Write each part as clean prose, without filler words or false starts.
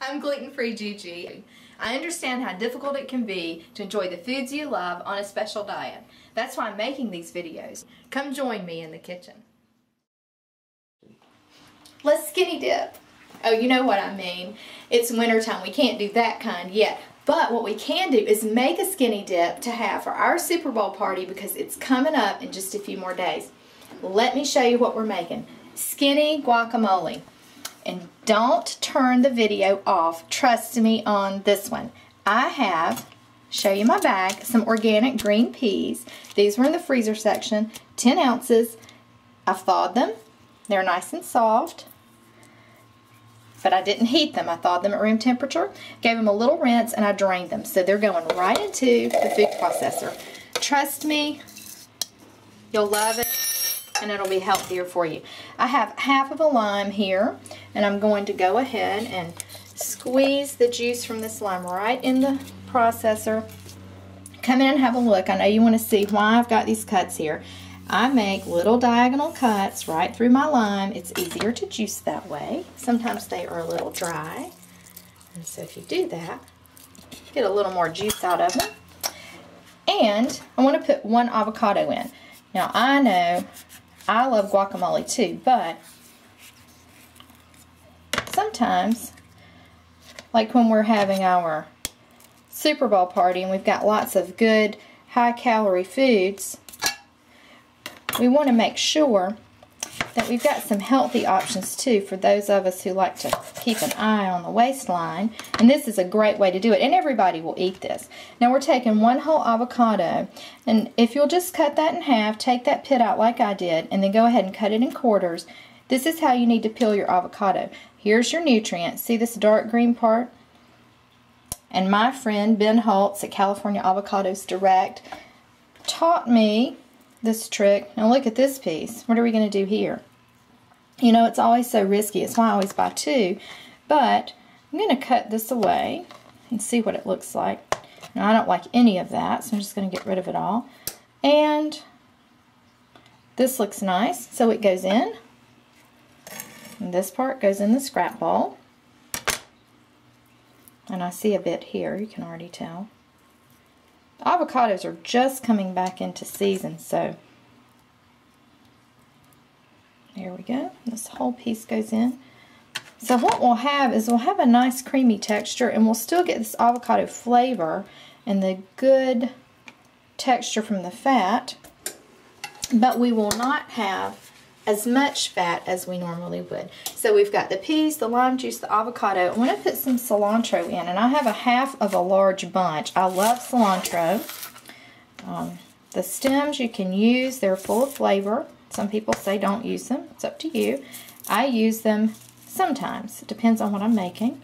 I'm gluten-free Gigi. I understand how difficult it can be to enjoy the foods you love on a special diet. That's why I'm making these videos. Come join me in the kitchen. Let's skinny dip. Oh, you know what I mean. It's wintertime. We can't do that kind yet. But what we can do is make a skinny dip to have for our Super Bowl party because it's coming up in just a few more days. Let me show you what we're making. Skinny guacamole. And don't turn the video off. Trust me on this one. I have, show you my bag, some organic green peas. These were in the freezer section, 10 ounces. I thawed them. They're nice and soft. But I didn't heat them. I thawed them at room temperature, gave them a little rinse, and I drained them. So they're going right into the food processor. Trust me, you'll love it, and it'll be healthier for you. I have half of a lime here, and I'm going to go ahead and squeeze the juice from this lime right in the processor. Come in and have a look. I know you want to see why I've got these cuts here. I make little diagonal cuts right through my lime. It's easier to juice that way. Sometimes they are a little dry. And so if you do that, get a little more juice out of them. And I want to put one avocado in. Now I know I love guacamole too, but sometimes, like when we're having our Super Bowl party and we've got lots of good high-calorie foods, we want to make sure that we've got some healthy options too for those of us who like to keep an eye on the waistline. And this is a great way to do it, and everybody will eat this. Now we're taking one whole avocado, and if you'll just cut that in half, take that pit out like I did, and then go ahead and cut it in quarters. This is how you need to peel your avocado. Here's your nutrients. See this dark green part? And my friend Ben Holtz at California Avocados Direct taught me this trick. Now look at this piece. What are we going to do here? You know, it's always so risky. It's why I always buy two. But I'm going to cut this away and see what it looks like. Now I don't like any of that, so I'm just going to get rid of it all. And this looks nice, so it goes in. And this part goes in the scrap bowl. And I see a bit here, you can already tell. Avocados are just coming back into season, so there we go. This whole piece goes in. So what we'll have is we'll have a nice creamy texture, and we'll still get this avocado flavor and the good texture from the fat, but we will not have as much fat as we normally would. So we've got the peas, the lime juice, the avocado. I want to put some cilantro in, and I have a half of a large bunch. I love cilantro. The stems you can use, they're full of flavor. Some people say don't use them. It's up to you. I use them sometimes. It depends on what I'm making.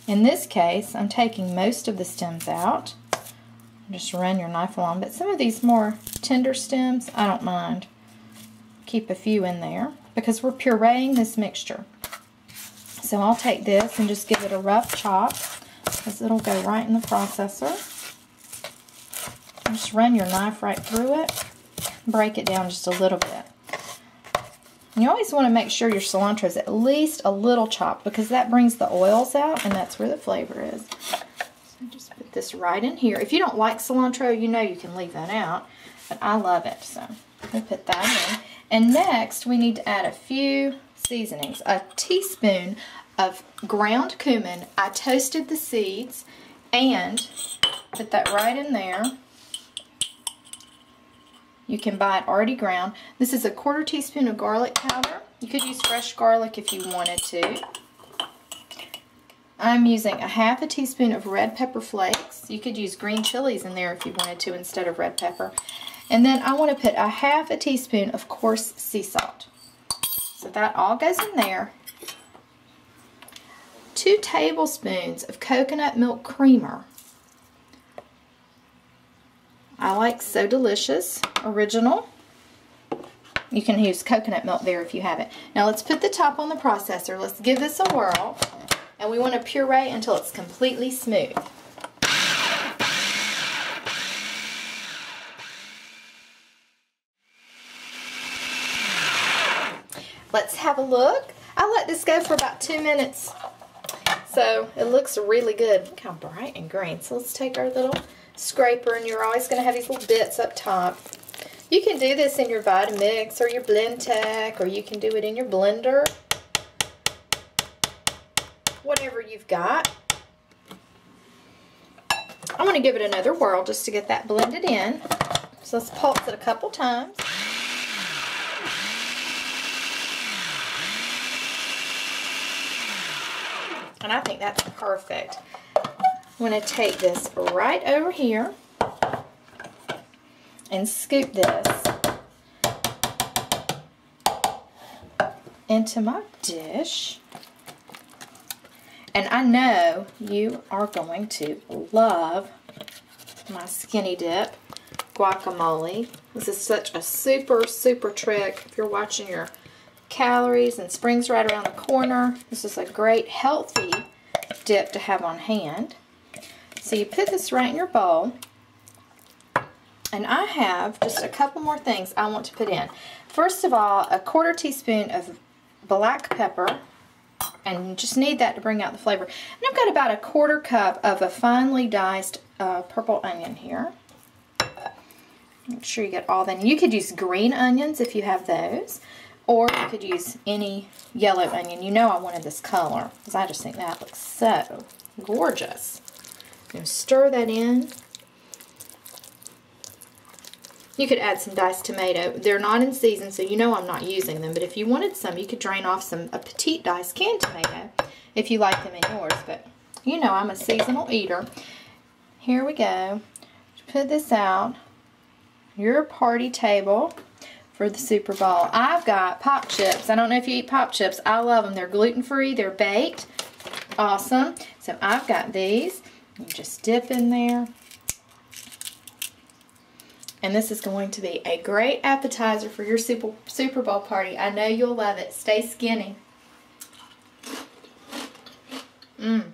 In this case, I'm taking most of the stems out. Just run your knife along, but some of these more tender stems, I don't mind. Keep a few in there because we're pureeing this mixture. So I'll take this and just give it a rough chop because it'll go right in the processor. Just run your knife right through it. Break it down just a little bit. And you always want to make sure your cilantro is at least a little chopped because that brings the oils out, and that's where the flavor is. So just put this right in here. If you don't like cilantro, you know you can leave that out, but I love it, so we'll put that in. And next, we need to add a few seasonings. A teaspoon of ground cumin. I toasted the seeds and put that right in there. You can buy it already ground. This is a 1/4 teaspoon of garlic powder. You could use fresh garlic if you wanted to. I'm using a half a teaspoon of red pepper flakes. You could use green chilies in there if you wanted to instead of red pepper. And then I want to put a half a teaspoon of coarse sea salt. So that all goes in there. 2 tablespoons of coconut milk creamer. I like So Delicious Original. You can use coconut milk there if you have it. Now let's put the top on the processor. Let's give this a whirl. And we want to puree until it's completely smooth. Let's have a look. I let this go for about 2 minutes. So it looks really good. Look how bright and green. So let's take our little scraper, and you're always going to have these little bits up top. You can do this in your Vitamix or your Blendtec, or you can do it in your blender. Whatever you've got. I'm going to give it another whirl just to get that blended in. So let's pulse it a couple times. And I think that's perfect. I'm going to take this right over here and scoop this into my dish. And I know you are going to love my skinny dip guacamole. This is such a super, super trick if you're watching your calories, and spring's right around the corner. This is a great healthy dip to have on hand. So you put this right in your bowl, and I have just a couple more things I want to put in. First of all, a 1/4 teaspoon of black pepper, and you just need that to bring out the flavor. And I've got about a 1/4 cup of a finely diced purple onion here. Make sure you get all that. You could use green onions if you have those, or you could use any yellow onion. You know I wanted this color because I just think that looks so gorgeous. I'm going to stir that in. You could add some diced tomato. They're not in season, so you know I'm not using them. But if you wanted some, you could drain off a petite diced canned tomato if you like them in yours. But you know I'm a seasonal eater. Here we go. Put this out. Your party table for the Super Bowl. I've got pop chips. I don't know if you eat pop chips. I love them. They're gluten-free. They're baked. Awesome. So I've got these. You just dip in there. And this is going to be a great appetizer for your Super Bowl party. I know you'll love it. Stay skinny. Mmm.